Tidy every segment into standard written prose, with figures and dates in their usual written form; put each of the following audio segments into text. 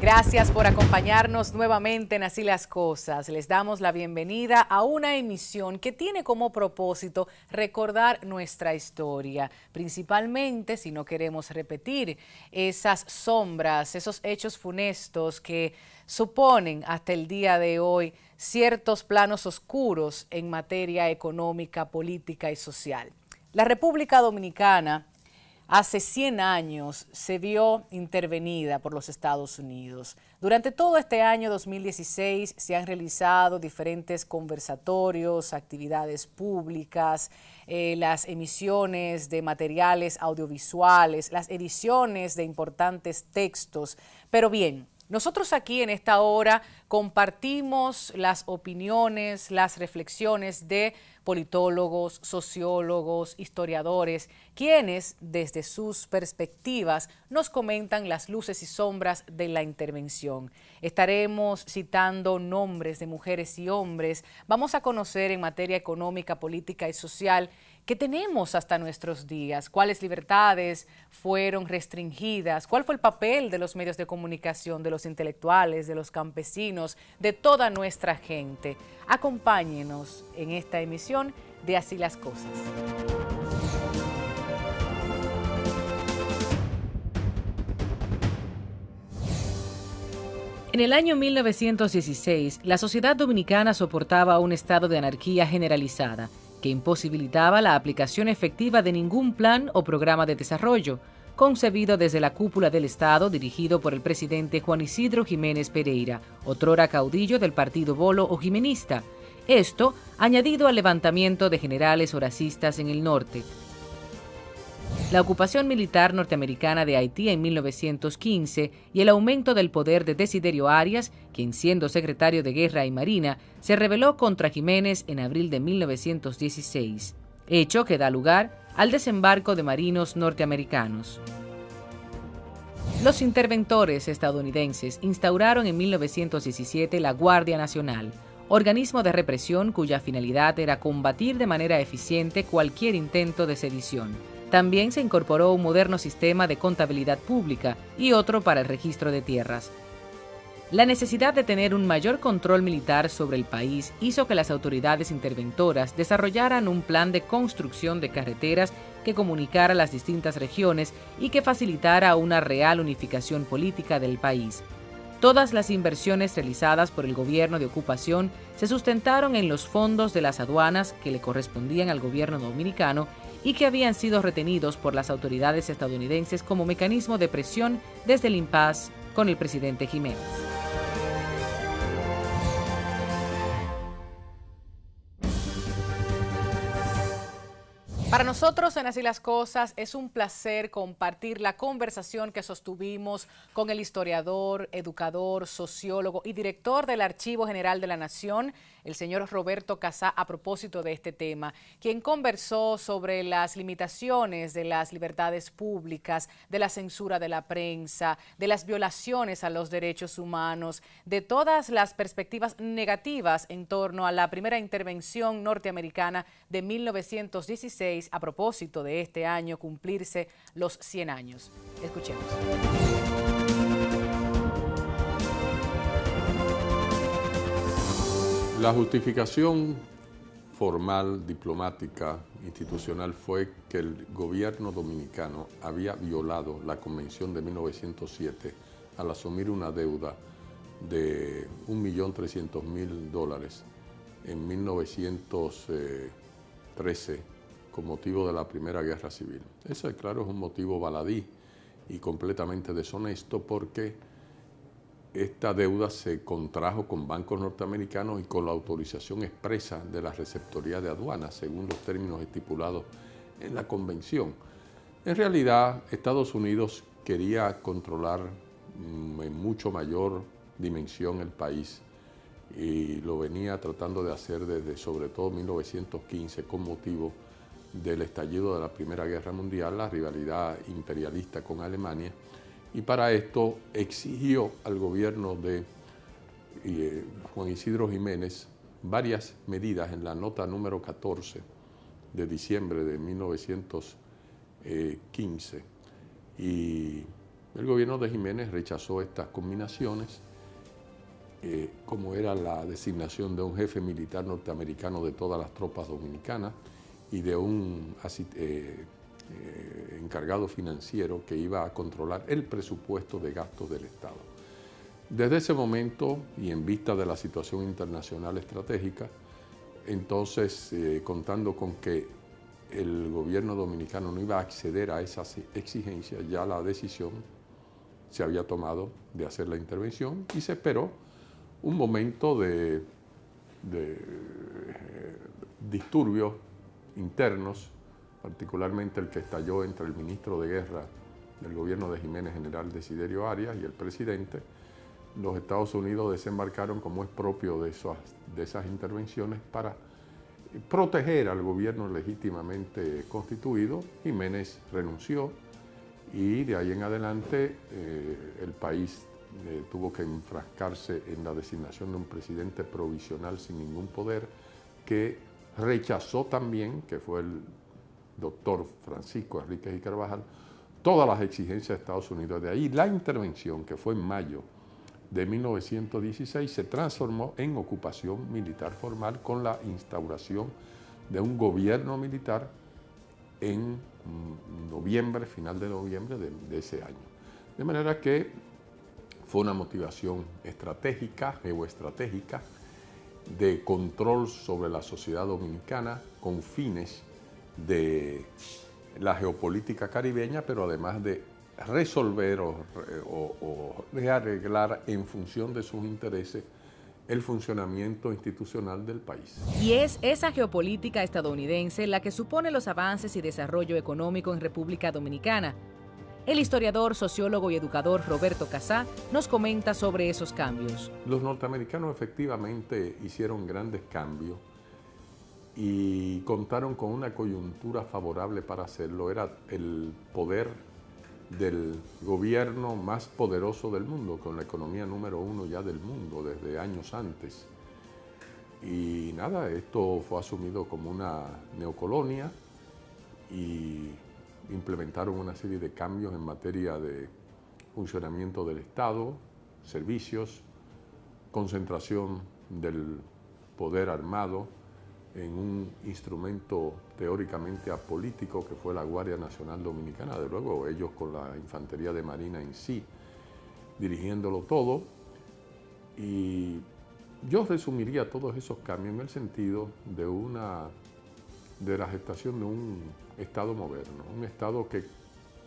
Gracias por acompañarnos nuevamente en Así las Cosas. Les damos la bienvenida a una emisión que tiene como propósito recordar nuestra historia, principalmente si no queremos repetir esas sombras, esos hechos funestos que suponen hasta el día de hoy ciertos planos oscuros en materia económica, política y social. La República Dominicana hace 100 años se vio intervenida por los Estados Unidos. Durante todo este año 2016 se han realizado diferentes conversatorios, actividades públicas, las emisiones de materiales audiovisuales, las ediciones de importantes textos. Pero bien, nosotros aquí en esta hora compartimos las opiniones, las reflexiones de politólogos, sociólogos, historiadores, quienes desde sus perspectivas nos comentan las luces y sombras de la intervención. Estaremos citando nombres de mujeres y hombres. Vamos a conocer en materia económica, política y social que tenemos hasta nuestros días, cuáles libertades fueron restringidas, cuál fue el papel de los medios de comunicación, de los intelectuales, de los campesinos, de toda nuestra gente. Acompáñenos en esta emisión de Así las Cosas. En el año 1916, la sociedad dominicana soportaba un estado de anarquía generalizada que imposibilitaba la aplicación efectiva de ningún plan o programa de desarrollo, concebido desde la cúpula del Estado dirigido por el presidente Juan Isidro Jiménez Pereira, otrora caudillo del partido Bolo o Jimenista. Esto añadido al levantamiento de generales horacistas en el norte. La ocupación militar norteamericana de Haití en 1915 y el aumento del poder de Desiderio Arias, quien siendo secretario de Guerra y Marina, se rebeló contra Jiménez en abril de 1916, hecho que da lugar al desembarco de marinos norteamericanos. Los interventores estadounidenses instauraron en 1917 la Guardia Nacional, organismo de represión cuya finalidad era combatir de manera eficiente cualquier intento de sedición. También se incorporó un moderno sistema de contabilidad pública y otro para el registro de tierras. La necesidad de tener un mayor control militar sobre el país hizo que las autoridades interventoras desarrollaran un plan de construcción de carreteras que comunicara las distintas regiones y que facilitara una real unificación política del país. Todas las inversiones realizadas por el gobierno de ocupación se sustentaron en los fondos de las aduanas que le correspondían al gobierno dominicano y que habían sido retenidos por las autoridades estadounidenses como mecanismo de presión desde el impasse con el presidente Jiménez. Para nosotros en Así las Cosas es un placer compartir la conversación que sostuvimos con el historiador, educador, sociólogo y director del Archivo General de la Nación, el señor Roberto Casá, a propósito de este tema, quien conversó sobre las limitaciones de las libertades públicas, de la censura de la prensa, de las violaciones a los derechos humanos, de todas las perspectivas negativas en torno a la primera intervención norteamericana de 1916 a propósito de este año cumplirse los 100 años. Escuchemos. La justificación formal, diplomática, institucional fue que el gobierno dominicano había violado la Convención de 1907 al asumir una deuda de $1.300.000 en 1913 con motivo de la Primera Guerra Civil. Ese, claro, es un motivo baladí y completamente deshonesto porque esta deuda se contrajo con bancos norteamericanos y con la autorización expresa de la Receptoría de Aduanas, según los términos estipulados en la Convención. En realidad, Estados Unidos quería controlar en mucho mayor dimensión el país y lo venía tratando de hacer desde sobre todo 1915 con motivo del estallido de la Primera Guerra Mundial, la rivalidad imperialista con Alemania, y para esto exigió al gobierno de Juan Isidro Jiménez varias medidas en la nota número 14 de diciembre de 1915 y El gobierno de Jiménez rechazó estas combinaciones, como era la designación de un jefe militar norteamericano de todas las tropas dominicanas y de un encargado financiero que iba a controlar el presupuesto de gastos del Estado. Desde ese momento, y en vista de la situación internacional estratégica, entonces, contando con que el gobierno dominicano no iba a acceder a esas exigencias, ya la decisión se había tomado de hacer la intervención y se esperó un momento de disturbios internos, particularmente el que estalló entre el ministro de Guerra del gobierno de Jiménez, general Desiderio Arias, y el presidente. Los Estados Unidos desembarcaron, como es propio de esas intervenciones, para proteger al gobierno legítimamente constituido. Jiménez renunció y de ahí en adelante el país tuvo que enfrascarse en la designación de un presidente provisional sin ningún poder, que rechazó también, que fue el doctor Francisco Enríquez y Carvajal, todas las exigencias de Estados Unidos. De ahí la intervención, que fue en mayo de 1916, se transformó en ocupación militar formal con la instauración de un gobierno militar en noviembre, final de noviembre de ese año. De manera que fue una motivación estratégica, geoestratégica, de control sobre la sociedad dominicana con fines de la geopolítica caribeña, pero además de resolver o rearreglar en función de sus intereses el funcionamiento institucional del país. Y es esa geopolítica estadounidense la que supone los avances y desarrollo económico en República Dominicana. El historiador, sociólogo y educador Roberto Casá nos comenta sobre esos cambios. Los norteamericanos efectivamente hicieron grandes cambios y contaron con una coyuntura favorable para hacerlo. Era el poder del gobierno más poderoso del mundo, con la economía número 1 ya del mundo desde años antes. Y nada, esto fue asumido como una neocolonia y implementaron una serie de cambios en materia de funcionamiento del Estado, servicios, concentración del poder armado en un instrumento teóricamente apolítico que fue la Guardia Nacional Dominicana, de luego ellos con la Infantería de Marina en sí, dirigiéndolo todo. Y yo resumiría todos esos cambios en el sentido de la gestación de un Estado moderno, un Estado que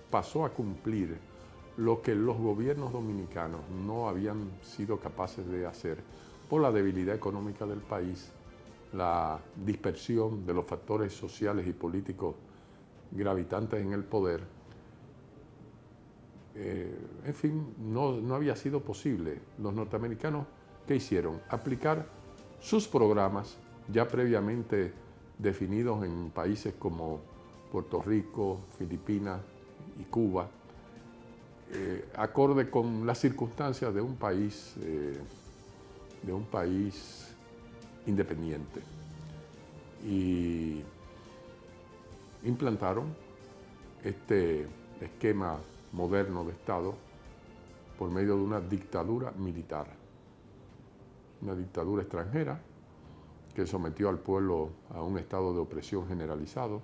pasó a cumplir lo que los gobiernos dominicanos no habían sido capaces de hacer por la debilidad económica del país, la dispersión de los factores sociales y políticos gravitantes en el poder. En fin, no había sido posible. Los norteamericanos, ¿qué hicieron? Aplicar sus programas ya previamente definidos en países como Puerto Rico, Filipinas y Cuba, acorde con las circunstancias de un país independiente. Y implantaron este esquema moderno de Estado por medio de una dictadura militar, una dictadura extranjera que sometió al pueblo a un estado de opresión generalizado.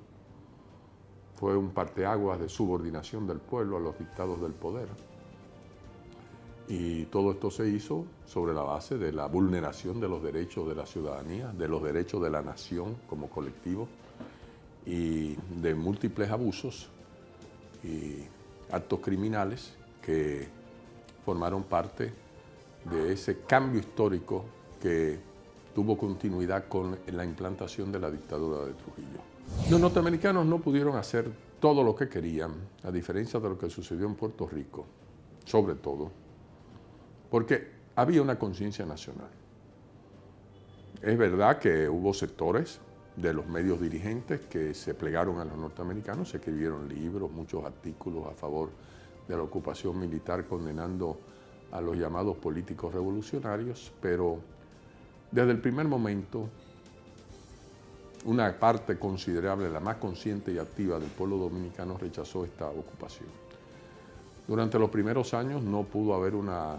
Fue un parteaguas de subordinación del pueblo a los dictados del poder. Y todo esto se hizo sobre la base de la vulneración de los derechos de la ciudadanía, de los derechos de la nación como colectivo y de múltiples abusos y actos criminales que formaron parte de ese cambio histórico que tuvo continuidad con la implantación de la dictadura de Trujillo. Los norteamericanos no pudieron hacer todo lo que querían, a diferencia de lo que sucedió en Puerto Rico, sobre todo, porque había una conciencia nacional. Es verdad que hubo sectores de los medios dirigentes que se plegaron a los norteamericanos, se escribieron libros, muchos artículos a favor de la ocupación militar condenando a los llamados políticos revolucionarios, pero desde el primer momento una parte considerable, la más consciente y activa del pueblo dominicano, rechazó esta ocupación. Durante los primeros años no pudo haber una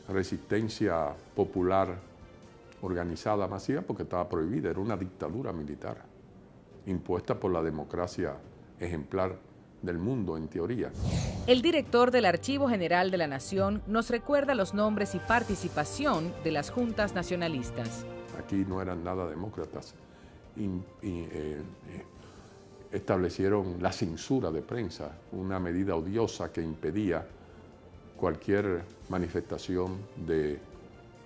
resistencia popular organizada masiva porque estaba prohibida, era una dictadura militar impuesta por la democracia ejemplar del mundo en teoría. El director del Archivo General de la Nación nos recuerda los nombres y participación de las juntas nacionalistas. Aquí no eran nada demócratas. Establecieron la censura de prensa, una medida odiosa que impedía cualquier manifestación de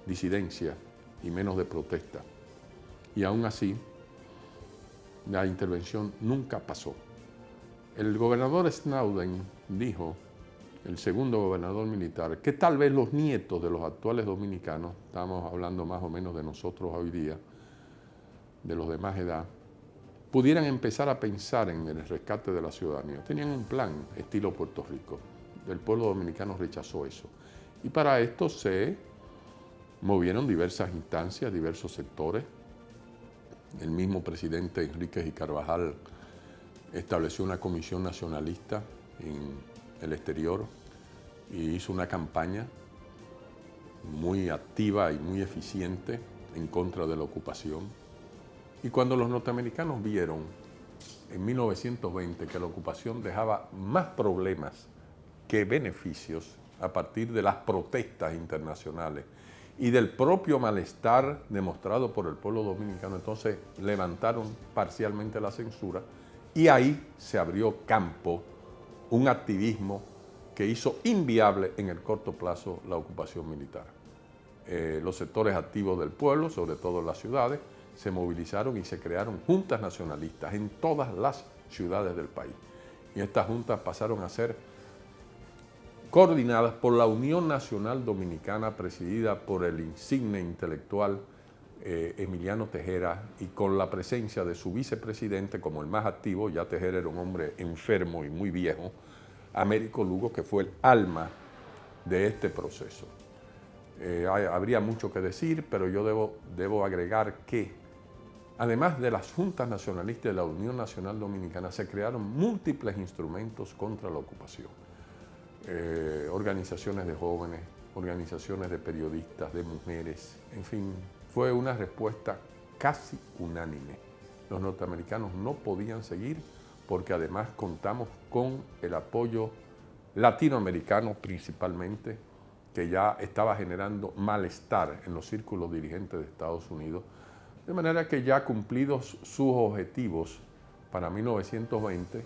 disidencia y menos de protesta. Y aún así, la intervención nunca pasó. El gobernador Snowden dijo, el segundo gobernador militar, que tal vez los nietos de los actuales dominicanos, estamos hablando más o menos de nosotros hoy día, de los de más edad, pudieran empezar a pensar en el rescate de la ciudadanía. Tenían un plan estilo Puerto Rico. El pueblo dominicano rechazó eso. Y para esto se movieron diversas instancias, diversos sectores. El mismo presidente Enríquez y Carvajal estableció una comisión nacionalista en el exterior y hizo una campaña muy activa y muy eficiente en contra de la ocupación. Y cuando los norteamericanos vieron en 1920 que la ocupación dejaba más problemas que beneficios a partir de las protestas internacionales y del propio malestar demostrado por el pueblo dominicano, entonces levantaron parcialmente la censura y ahí se abrió campo, un activismo que hizo inviable en el corto plazo la ocupación militar. Los sectores activos del pueblo, sobre todo en las ciudades, se movilizaron y se crearon juntas nacionalistas en todas las ciudades del país. Y estas juntas pasaron a ser coordinadas por la Unión Nacional Dominicana, presidida por el insigne intelectual Emiliano Tejera, y con la presencia de su vicepresidente como el más activo. Ya Tejera era un hombre enfermo y muy viejo, Américo Lugo, que fue el alma de este proceso. Habría mucho que decir, pero yo debo agregar que, además de las juntas nacionalistas de la Unión Nacional Dominicana, se crearon múltiples instrumentos contra la ocupación. Organizaciones de jóvenes, organizaciones de periodistas, de mujeres, en fin, fue una respuesta casi unánime. Los norteamericanos no podían seguir porque además contamos con el apoyo latinoamericano principalmente, que ya estaba generando malestar en los círculos dirigentes de Estados Unidos, de manera que ya cumplidos sus objetivos para 1920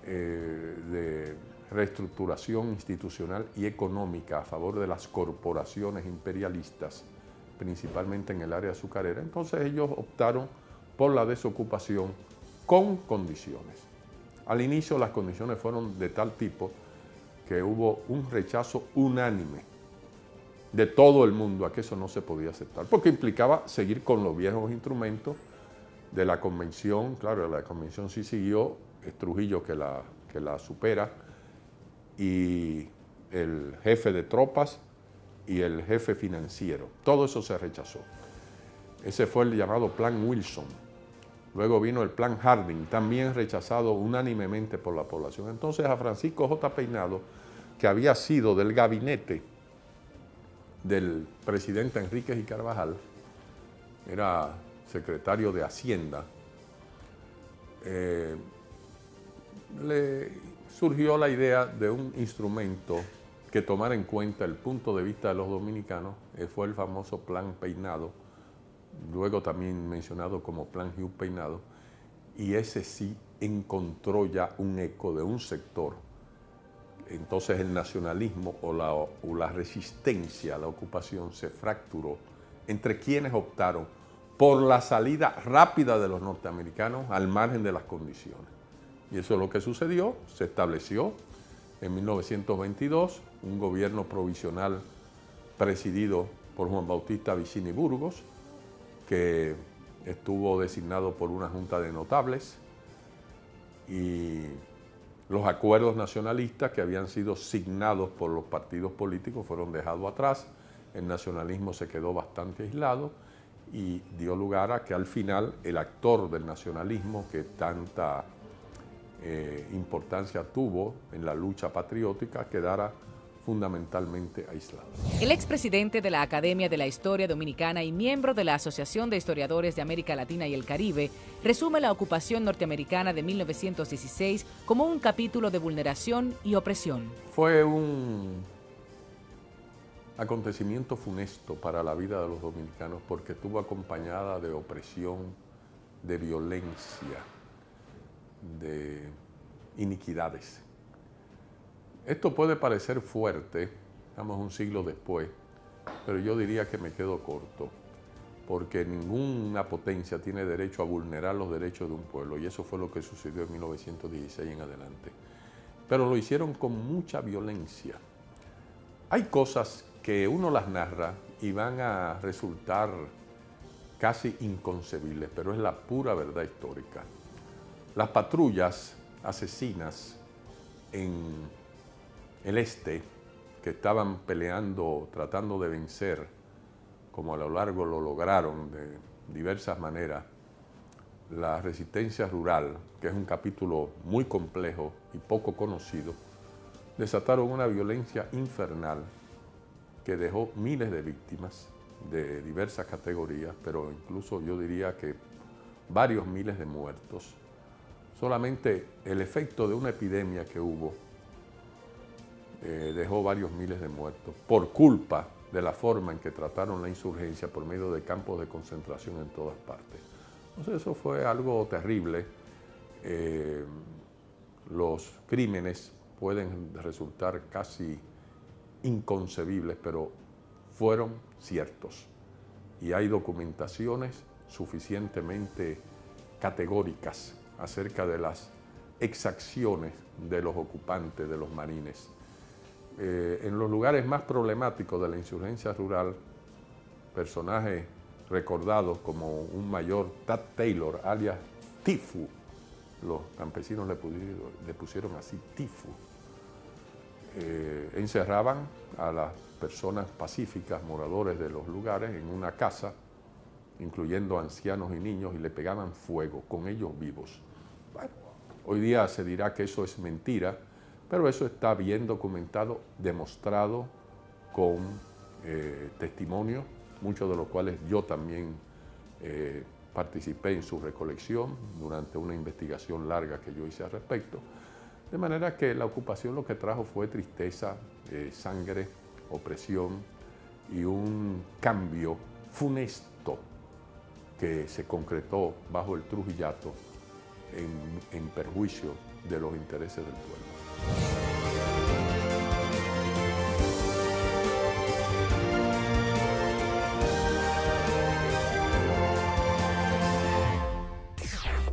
de reestructuración institucional y económica a favor de las corporaciones imperialistas, principalmente en el área azucarera, entonces ellos optaron por la desocupación con condiciones. Al inicio las condiciones fueron de tal tipo que hubo un rechazo unánime de todo el mundo a que eso no se podía aceptar, porque implicaba seguir con los viejos instrumentos de la convención. Claro, la convención sí siguió, es Trujillo que la supera, y el jefe de tropas y el jefe financiero. Todo eso se rechazó. Ese fue el llamado Plan Wilson. Luego vino el Plan Harding, también rechazado unánimemente por la población. Entonces a Francisco J. Peinado, que había sido del gabinete del presidente Enríquez y Carvajal, era secretario de Hacienda, le surgió la idea de un instrumento que tomara en cuenta el punto de vista de los dominicanos. Fue el famoso Plan Peinado, luego también mencionado como Plan Hugh Peinado, y ese sí encontró ya un eco de un sector. Entonces el nacionalismo o la resistencia a la ocupación se fracturó entre quienes optaron por la salida rápida de los norteamericanos al margen de las condiciones. Y eso es lo que sucedió. Se estableció en 1922 un gobierno provisional presidido por Juan Bautista Vicini Burgos, que estuvo designado por una junta de notables, y los acuerdos nacionalistas que habían sido signados por los partidos políticos fueron dejados atrás. El nacionalismo se quedó bastante aislado y dio lugar a que al final el actor del nacionalismo que tanta importancia tuvo en la lucha patriótica, quedara fundamentalmente aislado. El expresidente de la Academia de la Historia Dominicana y miembro de la Asociación de Historiadores de América Latina y el Caribe resume la ocupación norteamericana de 1916 como un capítulo de vulneración y opresión. Fue un acontecimiento funesto para la vida de los dominicanos porque estuvo acompañada de opresión, de violencia, de iniquidades. Esto puede parecer fuerte, estamos un siglo después, pero yo diría que me quedo corto, porque ninguna potencia tiene derecho a vulnerar los derechos de un pueblo, y eso fue lo que sucedió en 1916 en adelante. Pero lo hicieron con mucha violencia. Hay cosas que uno las narra y van a resultar casi inconcebibles, pero es la pura verdad histórica. Las patrullas asesinas en el este, que estaban peleando, tratando de vencer, como a lo largo lo lograron de diversas maneras, la resistencia rural, que es un capítulo muy complejo y poco conocido, desataron una violencia infernal que dejó miles de víctimas de diversas categorías, pero incluso yo diría que varios miles de muertos. Solamente el efecto de una epidemia que hubo dejó varios miles de muertos por culpa de la forma en que trataron la insurgencia por medio de campos de concentración en todas partes. Entonces eso fue algo terrible. Los crímenes pueden resultar casi inconcebibles, pero fueron ciertos. Y hay documentaciones suficientemente categóricas acerca de las exacciones de los ocupantes, de los marines. En los lugares más problemáticos de la insurgencia rural, personajes recordados como un mayor Tad Taylor, alias Tifu, los campesinos le pusieron así Tifu, encerraban a las personas pacíficas, moradores de los lugares, en una casa, incluyendo ancianos y niños, y le pegaban fuego con ellos vivos. Bueno, hoy día se dirá que eso es mentira, pero eso está bien documentado, demostrado con testimonios, muchos de los cuales yo también participé en su recolección durante una investigación larga que yo hice al respecto. De manera que la ocupación lo que trajo fue tristeza, sangre, opresión y un cambio funesto que se concretó bajo el Trujillato en perjuicio de los intereses del pueblo.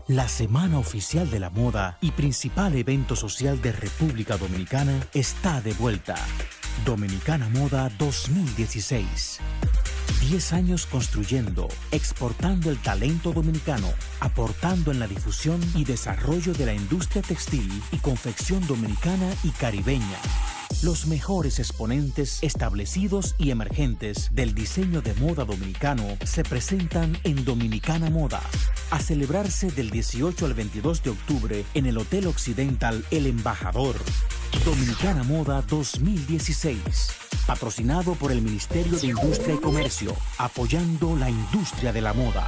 La Semana Oficial de la Moda y principal evento social de República Dominicana está de vuelta. Dominicana Moda 2016. 10 años construyendo, exportando el talento dominicano, aportando en la difusión y desarrollo de la industria textil y confección dominicana y caribeña. Los mejores exponentes establecidos y emergentes del diseño de moda dominicano se presentan en Dominicana Moda, a celebrarse del 18 al 22 de octubre en el Hotel Occidental El Embajador. Dominicana Moda 2016, patrocinado por el Ministerio de Industria y Comercio, apoyando la industria de la moda.